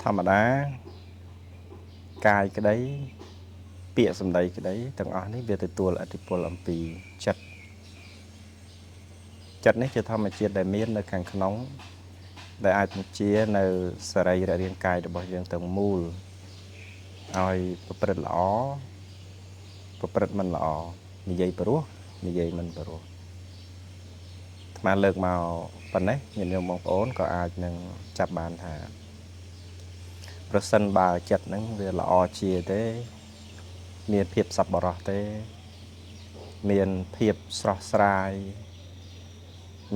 ธรรมดาកាយក្តីពាក្យសម្ដីក្តីទាំងអស់នេះវាទទួលឥទ្ធិពលអំពីចិត្តចិត្តនេះជាធម្មជាតិដែលមាននៅខាងក្នុងដែលអាចបញ្ជានៅសរីររាងកាយរបស់យើងទាំងមូលឲ្យប្រព្រឹត្តល្អប្រព្រឹត្តមិនល្អនិយាយព្រោះនិយាយមិនព្រោះអាត្មាលើកមកប៉ុណ្ណេះញាតិញោមបងប្អូនក៏អាចនឹងចាប់បានថាប្រសិនបើចិត្តហ្នឹងវាល្អជាទេមានភាពសប្បុរសទេមានភាពស្រស់ស្រាយ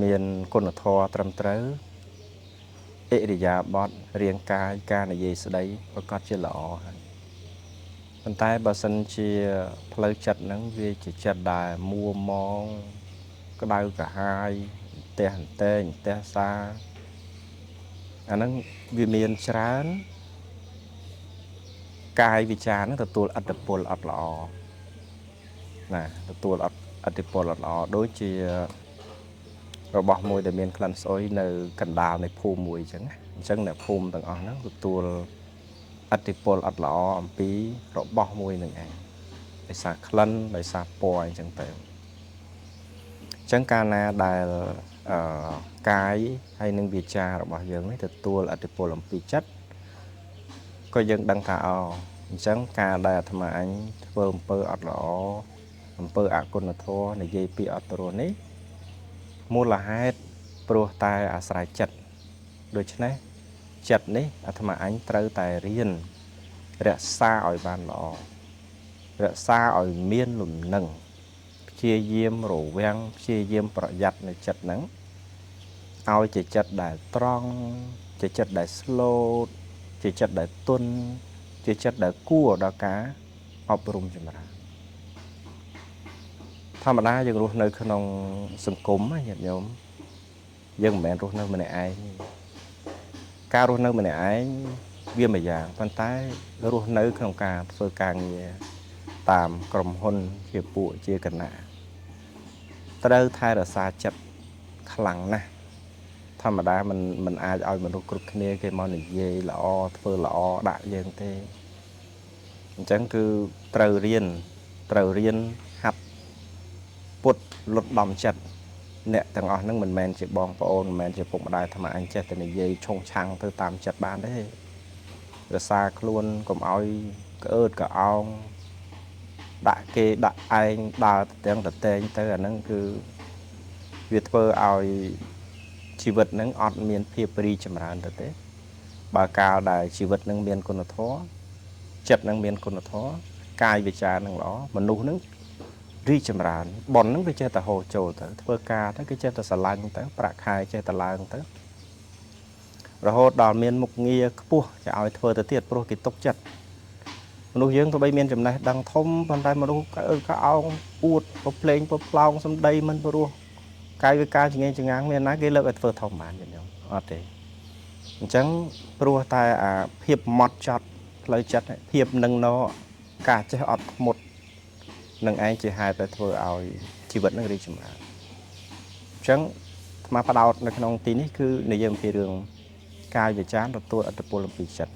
មានគុណធម៌ត្រឹមត្រូវឥរិយាបថរាងកាយការនិយាយស្ដីប្រកបជាល្អហើយប៉ុន្តែបើសិនជាផ្លូវចិត្តហ្នឹងវាជាចិត្តដែលមួម៉ងក្តៅក្រហាយផ្ទះអន្តែងផ្ទះសាអាហ្នឹងវាមានច្រើនកាយវិចារហ្នឹងទទួលឥទ្ធិពលអត់ល្អណាទទួលឥទ្ធិពលអត់ល្អដូចជារបស់មួយដែលមានក្លិនស្អុយនៅកណ្ដាលនៃភូមិមួយអញ្ចឹងអ្នកភូមិទាំងអស់ហ្នឹងទទួលឥទ្ធិពលអត់ល្អអំពីរបស់មួយនឹងឯងដោយសារក្លិនដោយសារពណ៌អញ្ចឹងទៅអញ្ចឹងកាលណាដែលកាយហើយនឹងវាចារបស់យើងនេះទទួលឥទ្ធិពលអំពីចិត្តក៏យើងដឹងថាអញ្ចឹងការដែលអាត្មាអញធ្វើអំពើអត់ល្អអំពើអគុណធម៌និយាយពីអត់ព្រោះនេះមូលហេតុព្រោះតែអាស្រ័យចិត្តដូច្នេះចិត្តនេះអាត្មាអញត្រូវតែរៀនរក្សាឲ្យបានល្អរក្សាឲ្យមានលំនឹងព្យាយាមរវាំងព្យាយាមប្រយ័ត្ននៅចិត្តហ្នឹងឲ្យជាចិត្តដែលត្រង់ជាចិត្តដែលស្លូតជាចិត្តដែលទន់ជាចិត្តដែលគួរដល់ការអប់រំចម្រើនធម្មតាយើងរស់នៅក្នុងសង្គមញាតិញោមយើងមិនមែនរស់នៅម្នាក់ឯងការរស់នៅម្នាក់ឯងវាមួយយ៉ាងប៉ុន្តែរស់នៅក្នុងការធ្វើការងារតាមក្រុមហ៊ុនជាពួកជាគណៈត្រូវថែរក្សាចិត្តខ្លាំងណាស់ធម្មតាមិនអាចឲ្យមនុស្សគ្រប់គ្នាគេមកនិយាយល្អធ្វើល្អដាក់យើងទេអញ្ចឹងគឺត្រូវរៀនហាត់ពុតលុតដំចិត្តអ្នកទាំងអស់ហ្នឹងមិនមែនជាបងប្អូនមិនមែនជាពុកម្ដាយអាត្មាអញចេះតែនិយាយឆុងឆាំងទៅតាមចិត្តបានទេរក្សាខ្លួនកុំឲ្យក្អឺតក្អោងដាក់គេដាក់ឯងដើរទាំងតតែងទៅអាហ្នឹងគឺវាធ្វើឲ្យជីវិតហ្នឹងអត់មានភាពរីចម្រើនទៅទេបើកាលដែលជីវិតហ្នឹងមានគុណធម៌ចិត្តហ្នឹងមានគុណធម៌កាយវិចារហ្នឹងល្អមនុស្សហ្នឹងរីចម្រើនប៉ុនហ្នឹងវាចេះតែហូរចូលទៅធ្វើការទៅគេចេះតែស្រឡាញ់ទៅប្រាក់ខែចេះតែឡើងទៅរហូតដល់មានមុខងារខ្ពស់គេឲ្យធ្វើទៅទៀតព្រោះគេទុកចិត្តមនុស្សយើងទោះបីមានចំណេះដឹងធំប៉ុន្តែមនុស្សក៏អោងអួតប្រភ្លេងប្រផ្លោងសំដីមិនព្រោះកាយវិការចងេងចងាងមានណាគេលើកឲ្យធ្វើធំបានទេអត់ទេអញ្ចឹងព្រោះតែអាភាពម៉ត់ចត់ផ្លូវចិត្តភាពនឹងណការចេះអត់ធ្មត់នឹងឯងជាហេតុដែលធ្វើឲ្យជីវិតនឹងរីកចម្រើនអញ្ចឹងអាត្មាផ្ដោតនៅក្នុងទីនេះគឺនិយាយអំពីរឿងកាយវិចារទទួលឥទ្ធិពលអំពីចិត្ត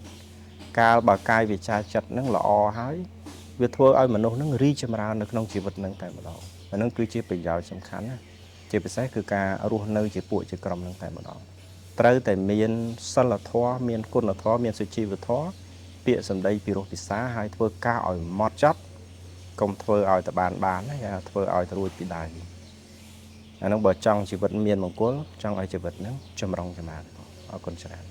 កាលបើកាយវិចារចិត្តនឹងល្អហើយវាធ្វើឲ្យមនុស្សនឹងរីកចម្រើននៅក្នុងជីវិតនឹងតែម្ដងអានឹងគឺជាប្រយោជន៍សំខាន់ណាជាពិសេសគឺការរស់នៅជាពួកជាក្រុមនឹងតែម្ដងត្រូវតែមានសិលធម៌មានគុណធម៌មានសុជីវធម៌ពាក្យសម្ដីពីរោះពិសាហើយធ្វើការឲ្យម៉ត់ចត់កុំធ្វើឲ្យតបានណាគេធ្វើឲ្យទៅរួចពីដៃអានោះបើចង់ជីវិតមានមង្គលចង់ឲ្យជីវិតហ្នឹងចម្រុងចម្រើនអរគុណច្រើន